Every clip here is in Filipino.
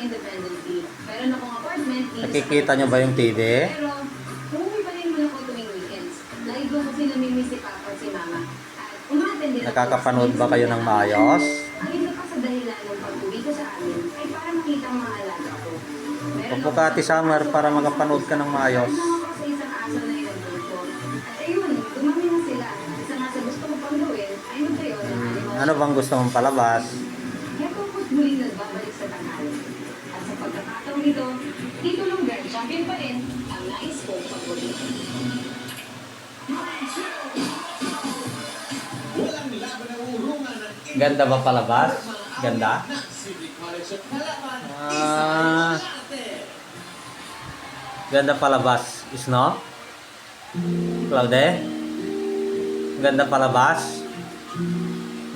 independently. Meron akong apartment. Nakikita nyo ba yung TV? Pero, umuwi pa rin muna ako tuwing weekends. Lagi ko kasi namimiss si Papa at si Mama. At umaten din ako. Nakakapanood ba kayo ng maayos? Ang isa pa sa dahilan ng pag-uwi ko sa amin ay para makita ang mga alaga ko. Pagpukati summer para makapanood ka ng maayos. Sa isang aso na inabot ko. At ayun, dumami na sila. Isa nga sa gusto ko pang gawin ay magtayo ng animal. Ano bang gusto mong palabas? Kaya po po't muling nagbabalik sa tanghali. At sa pagkakataong ito, dito ng Grand Champion pa rin ang nais kong paborito. Ganda ba palabas? Ganda? Ganda palabas. Isno? Claude? Ganda palabas?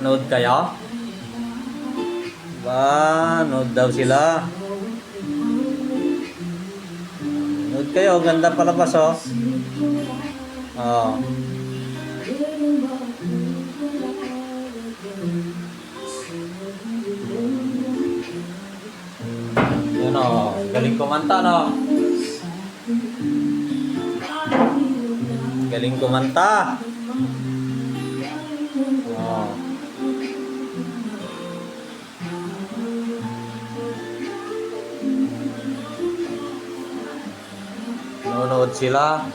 Nood kayo? Ba, nood daw sila. Nood kayo, ganda palabas oh. Oh. Yun o, galing kumanta no. Galing kumanta. Oh. Nanonood sila.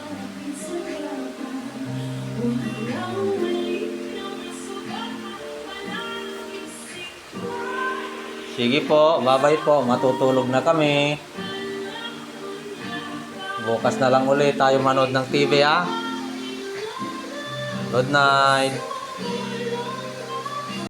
Sige po, bye-bye po. Matutulog na kami. Bukas na lang ulit tayo manood ng TV ha. Good night.